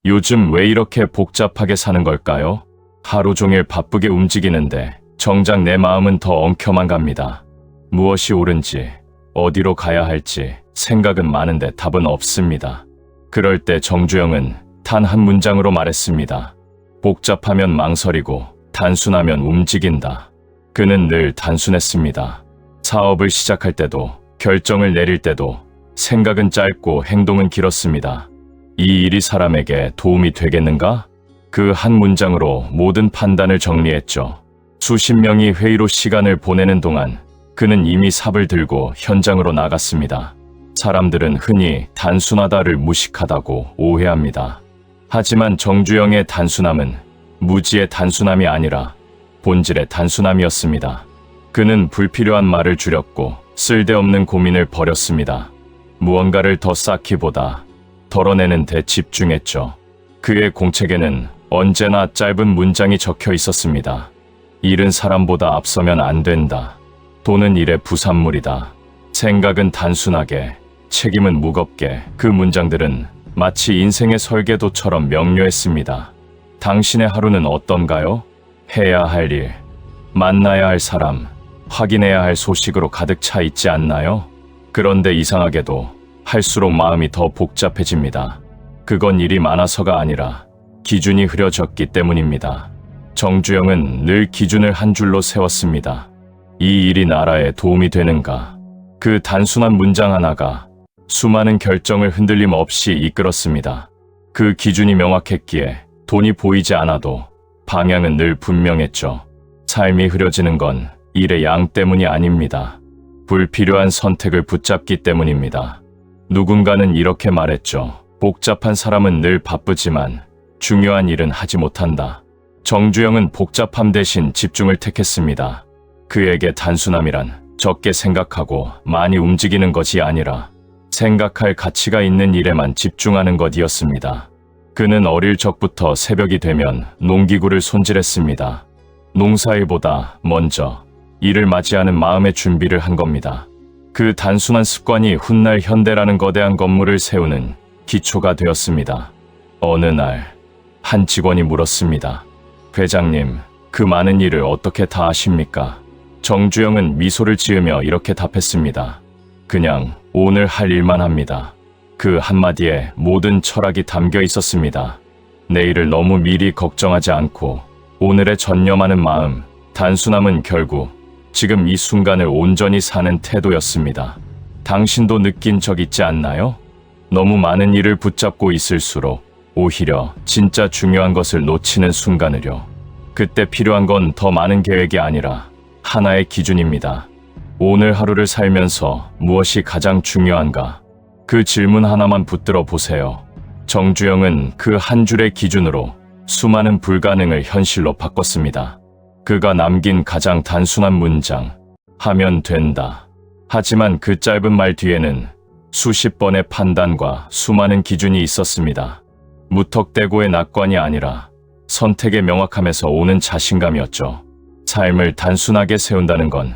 요즘 왜 이렇게 복잡하게 사는 걸까요? 하루 종일 바쁘게 움직이는데 정작 내 마음은 더 엉켜만 갑니다. 무엇이 옳은지, 어디로 가야 할지 생각은 많은데 답은 없습니다. 그럴 때 정주영은 단 한 문장으로 말했습니다. 복잡하면 망설이고 단순하면 움직인다. 그는 늘 단순했습니다. 사업을 시작할 때도 결정을 내릴 때도 생각은 짧고 행동은 길었습니다. 이 일이 사람에게 도움이 되겠는가? 그 한 문장으로 모든 판단을 정리했죠. 수십 명이 회의로 시간을 보내는 동안 그는 이미 삽을 들고 현장으로 나갔습니다. 사람들은 흔히 단순하다를 무식하다고 오해합니다. 하지만 정주영의 단순함은 무지의 단순함이 아니라 본질의 단순함이었습니다. 그는 불필요한 말을 줄였고 쓸데없는 고민을 버렸습니다. 무언가를 더 쌓기보다 덜어내는 데 집중했죠. 그의 공책에는 언제나 짧은 문장이 적혀 있었습니다. 일은 사람보다 앞서면 안 된다. 돈은 일의 부산물이다. 생각은 단순하게, 책임은 무겁게. 그 문장들은 마치 인생의 설계도처럼 명료했습니다. 당신의 하루는 어떤가요? 해야 할 일, 만나야 할 사람, 확인해야 할 소식으로 가득 차 있지 않나요? 그런데 이상하게도 할수록 마음이 더 복잡해집니다. 그건 일이 많아서가 아니라 기준이 흐려졌기 때문입니다. 정주영은 늘 기준을 한 줄로 세웠습니다. 이 일이 나라에 도움이 되는가? 그 단순한 문장 하나가 수많은 결정을 흔들림 없이 이끌었습니다. 그 기준이 명확했기에 돈이 보이지 않아도 방향은 늘 분명했죠. 삶이 흐려지는 건 일의 양 때문이 아닙니다. 불필요한 선택을 붙잡기 때문입니다. 누군가는 이렇게 말했죠. 복잡한 사람은 늘 바쁘지만 중요한 일은 하지 못한다. 정주영은 복잡함 대신 집중을 택했습니다. 그에게 단순함이란 적게 생각하고 많이 움직이는 것이 아니라 생각할 가치가 있는 일에만 집중하는 것이었습니다. 그는 어릴 적부터 새벽이 되면 농기구를 손질했습니다. 농사일보다 먼저 일을 맞이하는 마음의 준비를 한 겁니다. 그 단순한 습관이 훗날 현대라는 거대한 건물을 세우는 기초가 되었습니다. 어느 날 한 직원이 물었습니다. 회장님, 그 많은 일을 어떻게 다 하십니까? 정주영은 미소를 지으며 이렇게 답했습니다. 그냥 오늘 할 일만 합니다. 그 한마디에 모든 철학이 담겨 있었습니다. 내일을 너무 미리 걱정하지 않고 오늘에 전념하는 마음, 단순함은 결국 지금 이 순간을 온전히 사는 태도였습니다. 당신도 느낀 적 있지 않나요? 너무 많은 일을 붙잡고 있을수록 오히려 진짜 중요한 것을 놓치는 순간을요. 그때 필요한 건 더 많은 계획이 아니라 하나의 기준입니다. 오늘 하루를 살면서 무엇이 가장 중요한가? 그 질문 하나만 붙들어 보세요. 정주영은 그 한 줄의 기준으로 수많은 불가능을 현실로 바꿨습니다. 그가 남긴 가장 단순한 문장, 하면 된다. 하지만 그 짧은 말 뒤에는 수십 번의 판단과 수많은 기준이 있었습니다. 무턱대고의 낙관이 아니라 선택의 명확함에서 오는 자신감이었죠. 삶을 단순하게 세운다는 건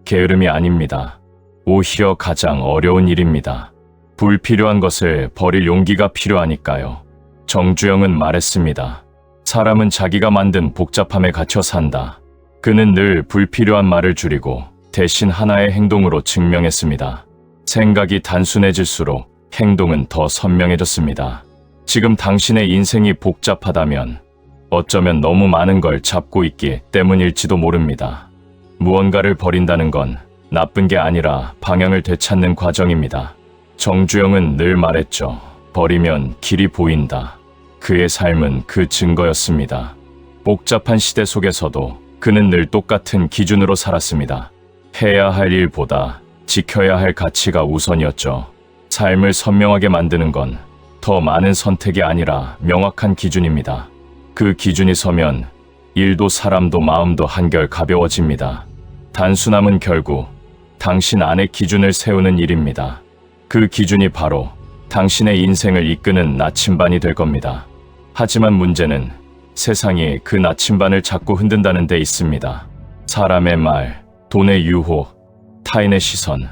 게으름이 아닙니다. 오히려 가장 어려운 일입니다. 불필요한 것을 버릴 용기가 필요하니까요. 정주영은 말했습니다. 사람은 자기가 만든 복잡함에 갇혀 산다. 그는 늘 불필요한 말을 줄이고 대신 하나의 행동으로 증명했습니다. 생각이 단순해질수록 행동은 더 선명해졌습니다. 지금 당신의 인생이 복잡하다면 어쩌면 너무 많은 걸 잡고 있기 때문일지도 모릅니다. 무언가를 버린다는 건 나쁜 게 아니라 방향을 되찾는 과정입니다. 정주영은 늘 말했죠. 버리면 길이 보인다. 그의 삶은 그 증거였습니다. 복잡한 시대 속에서도 그는 늘 똑같은 기준으로 살았습니다. 해야 할 일보다 지켜야 할 가치가 우선이었죠. 삶을 선명하게 만드는 건 더 많은 선택이 아니라 명확한 기준입니다. 그 기준이 서면 일도 사람도 마음도 한결 가벼워집니다. 단순함은 결국 당신 안의 기준을 세우는 일입니다. 그 기준이 바로 당신의 인생을 이끄는 나침반이 될 겁니다. 하지만 문제는 세상이 그 나침반을 자꾸 흔든다는 데 있습니다. 사람의 말, 돈의 유혹, 타인의 시선,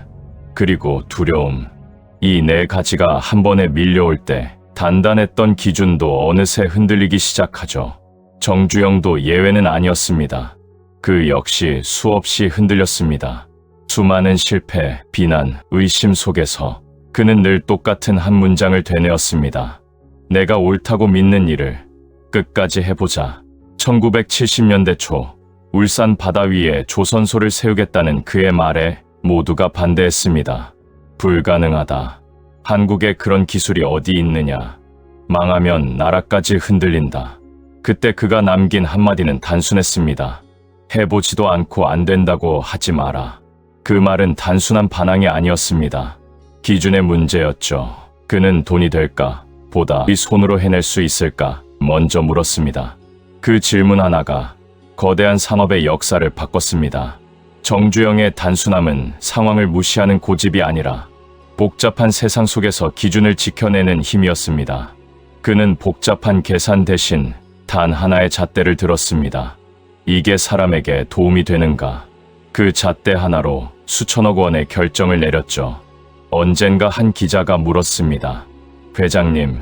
그리고 두려움. 이 네 가지가 한 번에 밀려올 때 단단했던 기준도 어느새 흔들리기 시작하죠. 정주영도 예외는 아니었습니다. 그 역시 수없이 흔들렸습니다. 수많은 실패, 비난, 의심 속에서 그는 늘 똑같은 한 문장을 되뇌었습니다. 내가 옳다고 믿는 일을 끝까지 해보자. 1970년대 초 울산 바다 위에 조선소를 세우겠다는 그의 말에 모두가 반대했습니다. 불가능하다. 한국에 그런 기술이 어디 있느냐. 망하면 나라까지 흔들린다. 그때 그가 남긴 한마디는 단순했습니다. 해보지도 않고 안 된다고 하지 마라. 그 말은 단순한 반항이 아니었습니다. 기준의 문제였죠. 그는 돈이 될까? 보다 이 손으로 해낼 수 있을까? 먼저 물었습니다. 그 질문 하나가 거대한 산업의 역사를 바꿨습니다. 정주영의 단순함은 상황을 무시하는 고집이 아니라 복잡한 세상 속에서 기준을 지켜내는 힘이었습니다. 그는 복잡한 계산 대신 단 하나의 잣대를 들었습니다. 이게 사람에게 도움이 되는가? 그 잣대 하나로 수천억 원의 결정을 내렸죠. 언젠가 한 기자가 물었습니다. 회장님,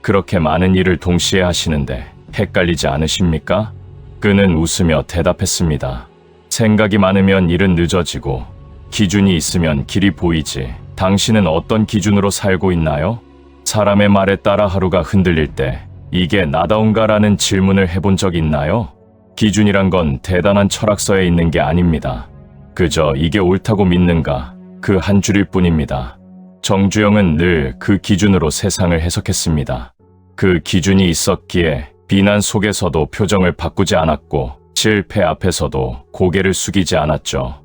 그렇게 많은 일을 동시에 하시는데 헷갈리지 않으십니까? 그는 웃으며 대답했습니다. 생각이 많으면 일은 늦어지고 기준이 있으면 길이 보이지. 당신은 어떤 기준으로 살고 있나요? 사람의 말에 따라 하루가 흔들릴 때 이게 나다운가라는 질문을 해본 적 있나요? 기준이란 건 대단한 철학서에 있는 게 아닙니다. 그저 이게 옳다고 믿는가 그 한 줄일 뿐입니다. 정주영은 늘 그 기준으로 세상을 해석했습니다. 그 기준이 있었기에 비난 속에서도 표정을 바꾸지 않았고 실패 앞에서도 고개를 숙이지 않았죠.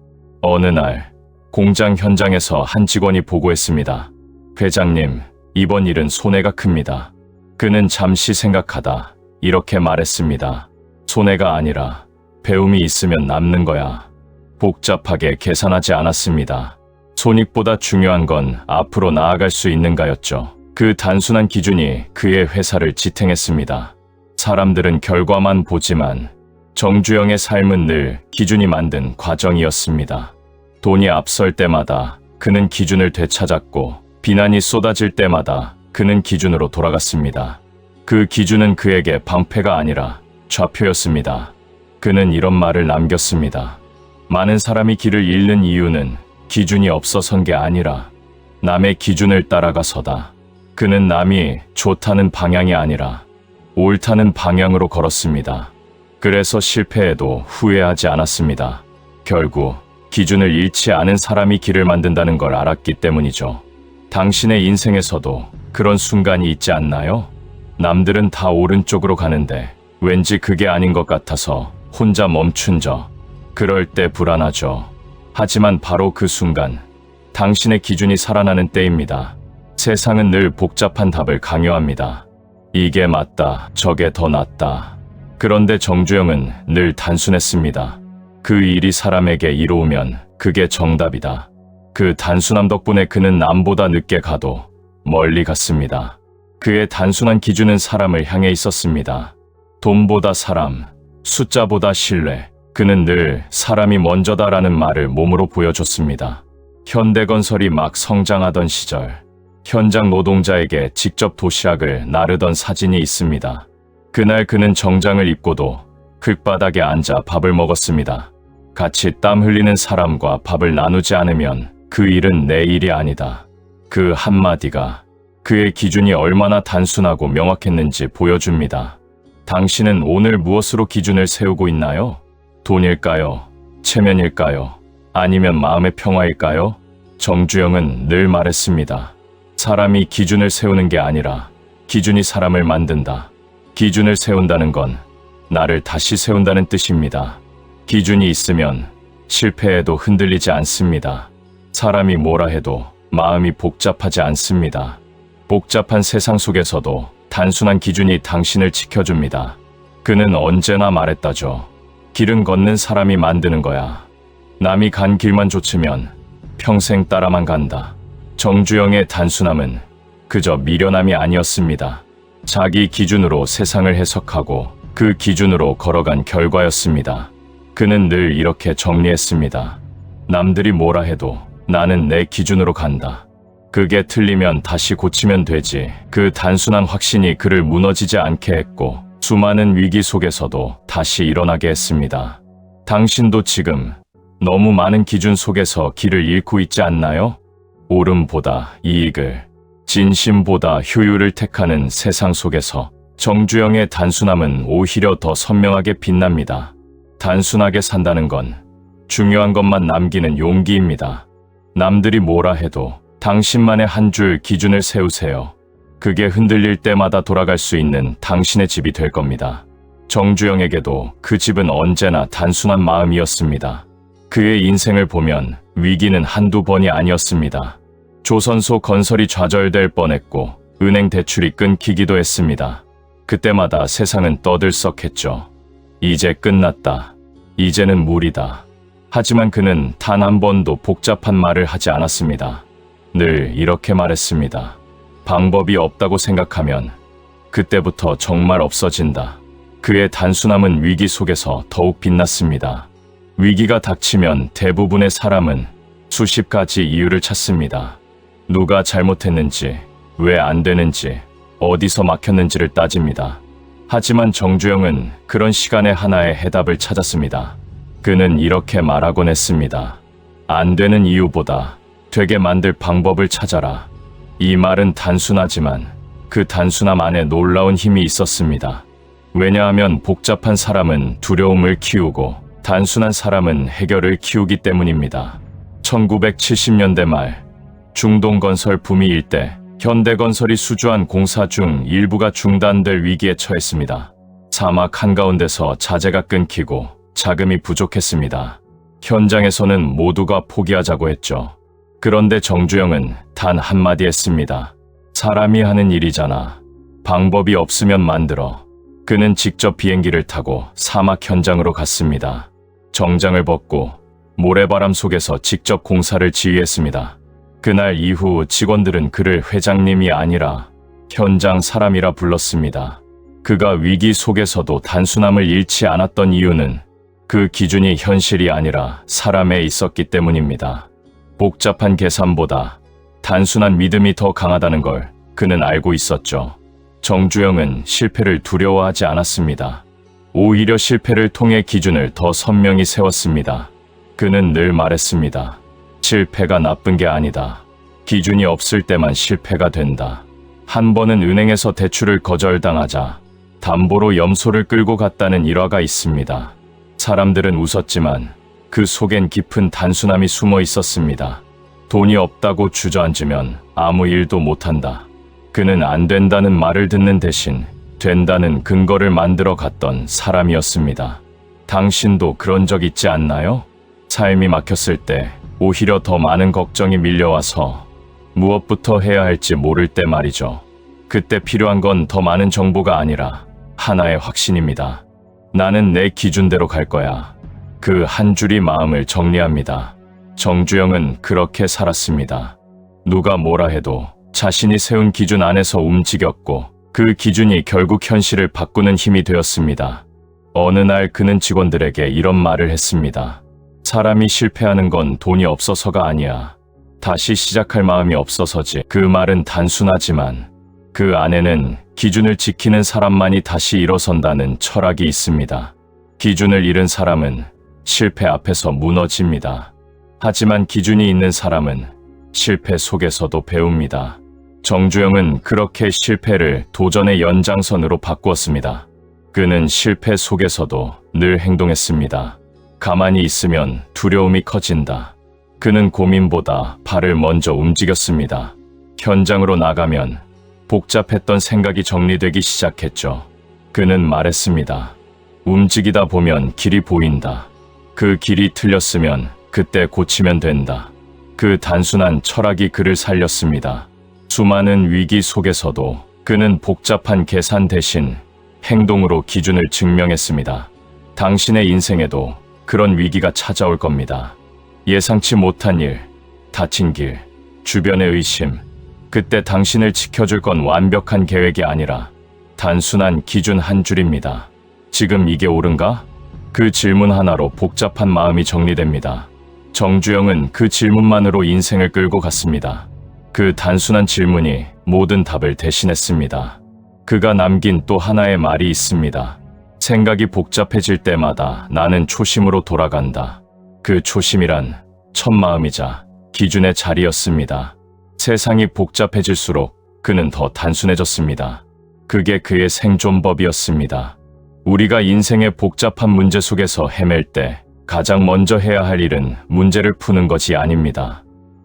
어느 날 공장 현장에서 한 직원이 보고했습니다. 회장님, 이번 일은 손해가 큽니다. 그는 잠시 생각하다 이렇게 말했습니다. 손해가 아니라 배움이 있으면 남는 거야. 복잡하게 계산하지 않았습니다. 손익보다 중요한 건 앞으로 나아갈 수 있는가였죠. 그 단순한 기준이 그의 회사를 지탱했습니다. 사람들은 결과만 보지만 정주영의 삶은 늘 기준이 만든 과정이었습니다. 돈이 앞설 때마다 그는 기준을 되찾았고 비난이 쏟아질 때마다 그는 기준으로 돌아갔습니다. 그 기준은 그에게 방패가 아니라 좌표였습니다. 그는 이런 말을 남겼습니다. 많은 사람이 길을 잃는 이유는 기준이 없어서인 게 아니라 남의 기준을 따라가서다. 그는 남이 좋다는 방향이 아니라 옳다는 방향으로 걸었습니다. 그래서 실패해도 후회하지 않았습니다. 결국 기준을 잃지 않은 사람이 길을 만든다는 걸 알았기 때문이죠. 당신의 인생에서도 그런 순간이 있지 않나요? 남들은 다 오른쪽으로 가는데 왠지 그게 아닌 것 같아서 혼자 멈춘 적. 그럴 때 불안하죠. 하지만 바로 그 순간 당신의 기준이 살아나는 때입니다. 세상은 늘 복잡한 답을 강요합니다. 이게 맞다, 저게 더 낫다. 그런데 정주영은 늘 단순했습니다. 그 일이 사람에게 이로우면 그게 정답이다. 그 단순함 덕분에 그는 남보다 늦게 가도 멀리 갔습니다. 그의 단순한 기준은 사람을 향해 있었습니다. 돈보다 사람, 숫자보다 신뢰. 그는 늘 사람이 먼저다라는 말을 몸으로 보여줬습니다. 현대건설이 막 성장하던 시절, 현장 노동자에게 직접 도시락을 나르던 사진이 있습니다. 그날 그는 정장을 입고도 흙바닥에 앉아 밥을 먹었습니다. 같이 땀 흘리는 사람과 밥을 나누지 않으면 그 일은 내 일이 아니다. 그 한마디가 그의 기준이 얼마나 단순하고 명확했는지 보여줍니다. 당신은 오늘 무엇으로 기준을 세우고 있나요? 돈일까요? 체면일까요? 아니면 마음의 평화일까요? 정주영은 늘 말했습니다. 사람이 기준을 세우는 게 아니라 기준이 사람을 만든다. 기준을 세운다는 건 나를 다시 세운다는 뜻입니다. 기준이 있으면 실패해도 흔들리지 않습니다. 사람이 뭐라 해도 마음이 복잡하지 않습니다. 복잡한 세상 속에서도 단순한 기준이 당신을 지켜줍니다. 그는 언제나 말했다죠. 길은 걷는 사람이 만드는 거야. 남이 간 길만 좇으면 평생 따라만 간다. 정주영의 단순함은 그저 미련함이 아니었습니다. 자기 기준으로 세상을 해석하고 그 기준으로 걸어간 결과였습니다. 그는 늘 이렇게 정리했습니다. 남들이 뭐라 해도 나는 내 기준으로 간다. 그게 틀리면 다시 고치면 되지. 그 단순한 확신이 그를 무너지지 않게 했고 수많은 위기 속에서도 다시 일어나게 했습니다. 당신도 지금 너무 많은 기준 속에서 길을 잃고 있지 않나요? 옳음보다 이익을, 진심보다 효율을 택하는 세상 속에서 정주영의 단순함은 오히려 더 선명하게 빛납니다. 단순하게 산다는 건 중요한 것만 남기는 용기입니다. 남들이 뭐라 해도 당신만의 한 줄 기준을 세우세요. 그게 흔들릴 때마다 돌아갈 수 있는 당신의 집이 될 겁니다. 정주영에게도 그 집은 언제나 단순한 마음이었습니다. 그의 인생을 보면 위기는 한두 번이 아니었습니다. 조선소 건설이 좌절될 뻔했고 은행 대출이 끊기기도 했습니다. 그때마다 세상은 떠들썩했죠. 이제 끝났다. 이제는 무리다. 하지만 그는 단 한 번도 복잡한 말을 하지 않았습니다. 늘 이렇게 말했습니다. 방법이 없다고 생각하면 그때부터 정말 없어진다. 그의 단순함은 위기 속에서 더욱 빛났습니다. 위기가 닥치면 대부분의 사람은 수십 가지 이유를 찾습니다. 누가 잘못했는지, 왜 안 되는지, 어디서 막혔는지를 따집니다. 하지만 정주영은 그런 시간에 하나의 해답을 찾았습니다. 그는 이렇게 말하곤 했습니다. 안 되는 이유보다 되게 만들 방법을 찾아라. 이 말은 단순하지만 그 단순함 안에 놀라운 힘이 있었습니다. 왜냐하면 복잡한 사람은 두려움을 키우고 단순한 사람은 해결을 키우기 때문입니다. 1970년대 말 중동건설 붐이 일 때 현대건설이 수주한 공사 중 일부가 중단될 위기에 처했습니다. 사막 한가운데서 자재가 끊기고 자금이 부족했습니다. 현장에서는 모두가 포기하자고 했죠. 그런데 정주영은 단 한마디 했습니다. 사람이 하는 일이잖아. 방법이 없으면 만들어. 그는 직접 비행기를 타고 사막 현장으로 갔습니다. 정장을 벗고 모래바람 속에서 직접 공사를 지휘했습니다. 그날 이후 직원들은 그를 회장님이 아니라 현장 사람이라 불렀습니다. 그가 위기 속에서도 단순함을 잃지 않았던 이유는 그 기준이 현실이 아니라 사람에 있었기 때문입니다. 복잡한 계산보다 단순한 믿음이 더 강하다는 걸 그는 알고 있었죠. 정주영은 실패를 두려워하지 않았습니다. 오히려 실패를 통해 기준을 더 선명히 세웠습니다. 그는 늘 말했습니다. 실패가 나쁜 게 아니다. 기준이 없을 때만 실패가 된다. 한 번은 은행에서 대출을 거절당하자 담보로 염소를 끌고 갔다는 일화가 있습니다. 사람들은 웃었지만 그 속엔 깊은 단순함이 숨어 있었습니다. 돈이 없다고 주저앉으면 아무 일도 못한다. 그는 안 된다는 말을 듣는 대신 된다는 근거를 만들어 갔던 사람이었습니다. 당신도 그런 적 있지 않나요? 삶이 막혔을 때 오히려 더 많은 걱정이 밀려와서 무엇부터 해야 할지 모를 때 말이죠. 그때 필요한 건 더 많은 정보가 아니라 하나의 확신입니다. 나는 내 기준대로 갈 거야. 그 한 줄이 마음을 정리합니다. 정주영은 그렇게 살았습니다. 누가 뭐라 해도 자신이 세운 기준 안에서 움직였고 그 기준이 결국 현실을 바꾸는 힘이 되었습니다. 어느 날 그는 직원들에게 이런 말을 했습니다. 사람이 실패하는 건 돈이 없어서가 아니야. 다시 시작할 마음이 없어서지. 그 말은 단순하지만 그 안에는 기준을 지키는 사람만이 다시 일어선다는 철학이 있습니다. 기준을 잃은 사람은 실패 앞에서 무너집니다. 하지만 기준이 있는 사람은 실패 속에서도 배웁니다. 정주영은 그렇게 실패를 도전의 연장선으로 바꾸었습니다. 그는 실패 속에서도 늘 행동했습니다. 가만히 있으면 두려움이 커진다. 그는 고민보다 발을 먼저 움직였습니다. 현장으로 나가면 복잡했던 생각이 정리되기 시작했죠. 그는 말했습니다. 움직이다 보면 길이 보인다. 그 길이 틀렸으면 그때 고치면 된다. 그 단순한 철학이 그를 살렸습니다. 수많은 위기 속에서도 그는 복잡한 계산 대신 행동으로 기준을 증명했습니다. 당신의 인생에도 그런 위기가 찾아올 겁니다. 예상치 못한 일, 다친 길, 주변의 의심. 그때 당신을 지켜줄 건 완벽한 계획이 아니라 단순한 기준 한 줄입니다. 지금 이게 옳은가? 그 질문 하나로 복잡한 마음이 정리됩니다. 정주영은 그 질문만으로 인생을 끌고 갔습니다. 그 단순한 질문이 모든 답을 대신했습니다. 그가 남긴 또 하나의 말이 있습니다. 생각이 복잡해질 때마다 나는 초심으로 돌아간다. 그 초심이란 첫 마음이자 기준의 자리였습니다. 세상이 복잡해질수록 그는 더 단순해졌습니다. 그게 그의 생존법이었습니다. 우리가 인생의 복잡한 문제 속에서 헤맬 때 가장 먼저 해야 할 일은 문제를 푸는 것이 아닙니다.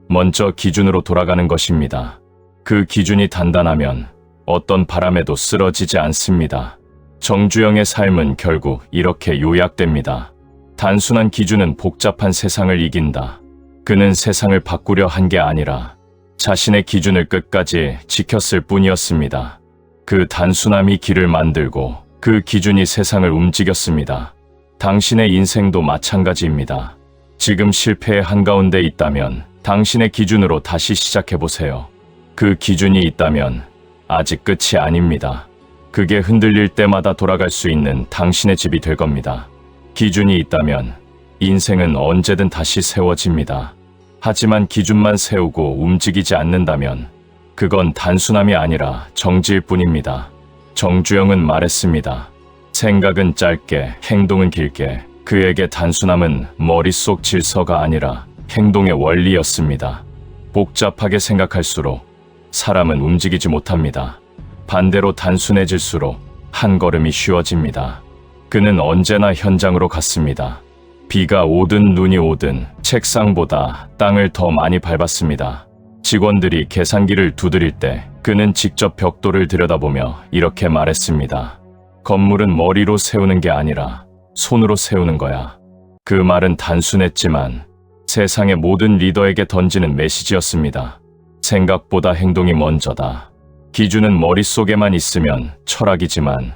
먼저 기준으로 돌아가는 것입니다. 그 기준이 단단하면 어떤 바람에도 쓰러지지 않습니다. 정주영의 삶은 결국 이렇게 요약됩니다. 단순한 기준은 복잡한 세상을 이긴다. 그는 세상을 바꾸려 한 게 아니라 자신의 기준을 끝까지 지켰을 뿐이었습니다. 그 단순함이 길을 만들고 그 기준이 세상을 움직였습니다. 당신의 인생도 마찬가지입니다. 지금 실패의 한가운데 있다면 당신의 기준으로 다시 시작해보세요. 그 기준이 있다면 아직 끝이 아닙니다. 그게 흔들릴 때마다 돌아갈 수 있는 당신의 집이 될 겁니다. 기준이 있다면 인생은 언제든 다시 세워집니다. 하지만 기준만 세우고 움직이지 않는다면 그건 단순함이 아니라 정지일 뿐입니다. 정주영은 말했습니다. 생각은 짧게, 행동은 길게. 그에게 단순함은 머릿속 질서가 아니라 행동의 원리였습니다. 복잡하게 생각할수록 사람은 움직이지 못합니다. 반대로 단순해질수록 한 걸음이 쉬워집니다. 그는 언제나 현장으로 갔습니다. 비가 오든 눈이 오든 책상보다 땅을 더 많이 밟았습니다. 직원들이 계산기를 두드릴 때 그는 직접 벽돌을 들여다보며 이렇게 말했습니다. 건물은 머리로 세우는 게 아니라 손으로 세우는 거야. 그 말은 단순했지만 세상의 모든 리더에게 던지는 메시지였습니다. 생각보다 행동이 먼저다. 기준은 머릿속에만 있으면 철학이지만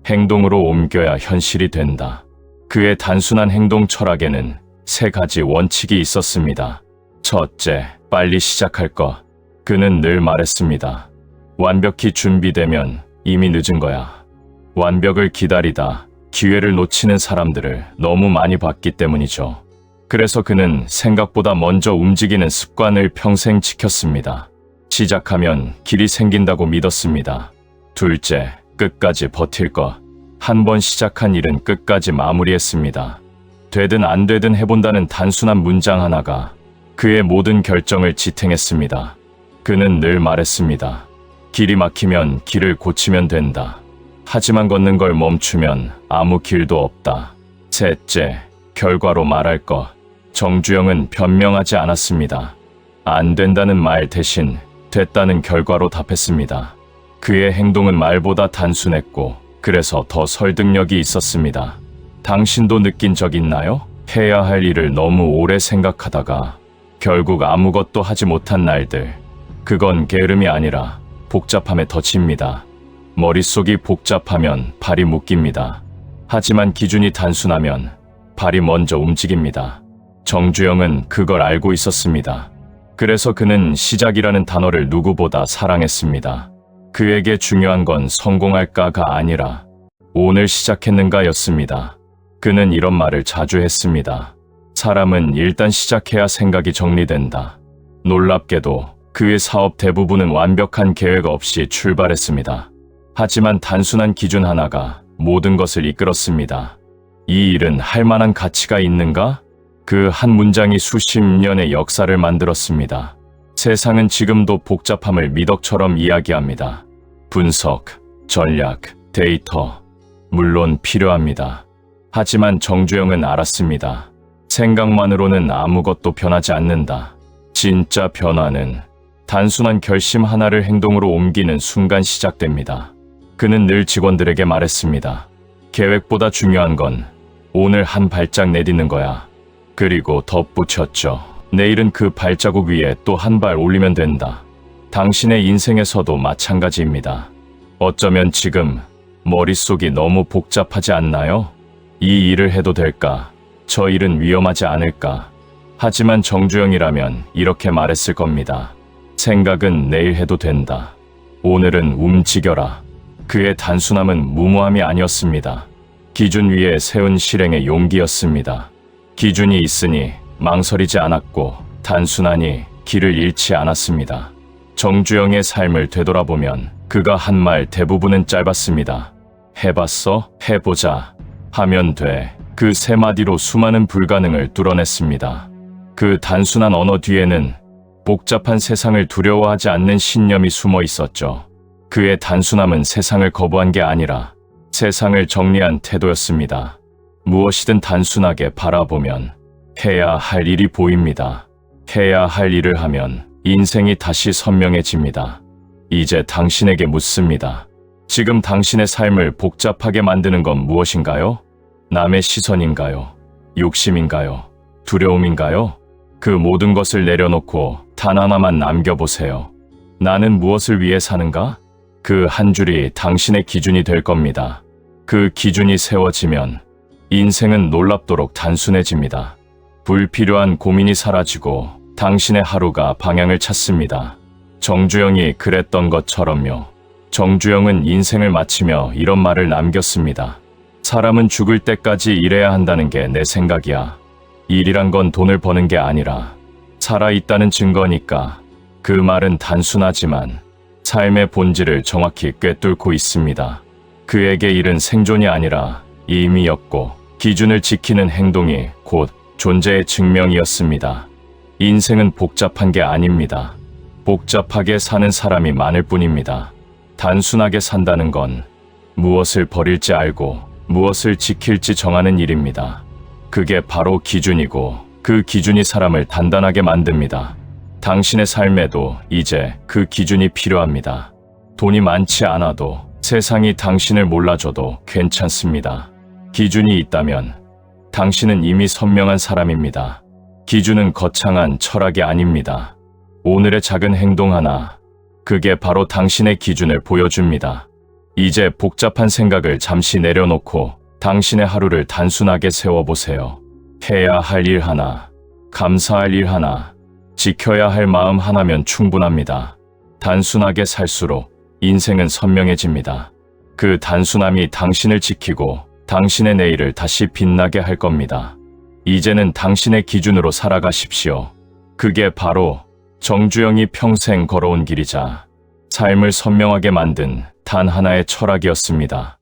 행동으로 옮겨야 현실이 된다. 그의 단순한 행동 철학에는 3가지 원칙이 있었습니다. 첫째, 빨리 시작할 것. 그는 늘 말했습니다. 완벽히 준비되면 이미 늦은 거야. 완벽을 기다리다 기회를 놓치는 사람들을 너무 많이 봤기 때문이죠. 그래서 그는 생각보다 먼저 움직이는 습관을 평생 지켰습니다. 시작하면 길이 생긴다고 믿었습니다. 둘째, 끝까지 버틸 것. 한 번 시작한 일은 끝까지 마무리했습니다. 되든 안 되든 해본다는 단순한 문장 하나가 그의 모든 결정을 지탱했습니다. 그는 늘 말했습니다. 길이 막히면 길을 고치면 된다. 하지만 걷는 걸 멈추면 아무 길도 없다. 셋째, 결과로 말할 것. 정주영은 변명하지 않았습니다. 안 된다는 말 대신 됐다는 결과로 답했습니다. 그의 행동은 말보다 단순했고 그래서 더 설득력이 있었습니다. 당신도 느낀 적 있나요? 해야 할 일을 너무 오래 생각하다가 결국 아무것도 하지 못한 날들. 그건 게으름이 아니라 복잡함의 덫입니다. 머릿속이 복잡하면 발이 묶입니다. 하지만 기준이 단순하면 발이 먼저 움직입니다. 정주영은 그걸 알고 있었습니다. 그래서 그는 시작이라는 단어를 누구보다 사랑했습니다. 그에게 중요한 건 성공할까가 아니라 오늘 시작했는가였습니다. 그는 이런 말을 자주 했습니다. 사람은 일단 시작해야 생각이 정리된다. 놀랍게도 그의 사업 대부분은 완벽한 계획 없이 출발했습니다. 하지만 단순한 기준 하나가 모든 것을 이끌었습니다. 이 일은 할 만한 가치가 있는가? 그 한 문장이 수십 년의 역사를 만들었습니다. 세상은 지금도 복잡함을 미덕처럼 이야기합니다. 분석, 전략, 데이터, 물론 필요합니다. 하지만 정주영은 알았습니다. 생각만으로는 아무것도 변하지 않는다. 진짜 변화는 단순한 결심 하나를 행동으로 옮기는 순간 시작됩니다. 그는 늘 직원들에게 말했습니다. 계획보다 중요한 건 오늘 한 발짝 내딛는 거야. 그리고 덧붙였죠. 내일은 그 발자국 위에 또 한 발 올리면 된다. 당신의 인생에서도 마찬가지입니다. 어쩌면 지금 머릿속이 너무 복잡하지 않나요? 이 일을 해도 될까? 저 일은 위험하지 않을까? 하지만 정주영이라면 이렇게 말했을 겁니다. 생각은 내일 해도 된다. 오늘은 움직여라. 그의 단순함은 무모함이 아니었습니다. 기준 위에 세운 실행의 용기였습니다. 기준이 있으니 망설이지 않았고 단순하니 길을 잃지 않았습니다. 정주영의 삶을 되돌아보면 그가 한 말 대부분은 짧았습니다. 해봤어? 해보자. 하면 돼. 그 세 마디로 수많은 불가능을 뚫어냈습니다. 그 단순한 언어 뒤에는 복잡한 세상을 두려워하지 않는 신념이 숨어 있었죠. 그의 단순함은 세상을 거부한 게 아니라 세상을 정리한 태도였습니다. 무엇이든 단순하게 바라보면 해야 할 일이 보입니다. 해야 할 일을 하면 인생이 다시 선명해집니다. 이제 당신에게 묻습니다. 지금 당신의 삶을 복잡하게 만드는 건 무엇인가요? 남의 시선인가요? 욕심인가요? 두려움인가요? 그 모든 것을 내려놓고 단 하나만 남겨보세요. 나는 무엇을 위해 사는가? 그 한 줄이 당신의 기준이 될 겁니다. 그 기준이 세워지면 인생은 놀랍도록 단순해집니다. 불필요한 고민이 사라지고 당신의 하루가 방향을 찾습니다. 정주영이 그랬던 것처럼요. 정주영은 인생을 마치며 이런 말을 남겼습니다. 사람은 죽을 때까지 일해야 한다는 게 내 생각이야. 일이란 건 돈을 버는 게 아니라 살아있다는 증거니까. 그 말은 단순하지만 삶의 본질을 정확히 꿰뚫고 있습니다. 그에게 일은 생존이 아니라 의미였고 기준을 지키는 행동이 곧 존재의 증명이었습니다. 인생은 복잡한 게 아닙니다. 복잡하게 사는 사람이 많을 뿐입니다. 단순하게 산다는 건 무엇을 버릴지 알고 무엇을 지킬지 정하는 일입니다. 그게 바로 기준이고 그 기준이 사람을 단단하게 만듭니다. 당신의 삶에도 이제 그 기준이 필요합니다. 돈이 많지 않아도 세상이 당신을 몰라줘도 괜찮습니다. 기준이 있다면 당신은 이미 선명한 사람입니다. 기준은 거창한 철학이 아닙니다. 오늘의 작은 행동 하나, 그게 바로 당신의 기준을 보여줍니다. 이제 복잡한 생각을 잠시 내려놓고 당신의 하루를 단순하게 세워보세요. 해야 할 일 하나, 감사할 일 하나, 지켜야 할 마음 하나면 충분합니다. 단순하게 살수록 인생은 선명해집니다. 그 단순함이 당신을 지키고 당신의 내일을 다시 빛나게 할 겁니다. 이제는 당신의 기준으로 살아가십시오. 그게 바로 정주영이 평생 걸어온 길이자 삶을 선명하게 만든 단 하나의 철학이었습니다.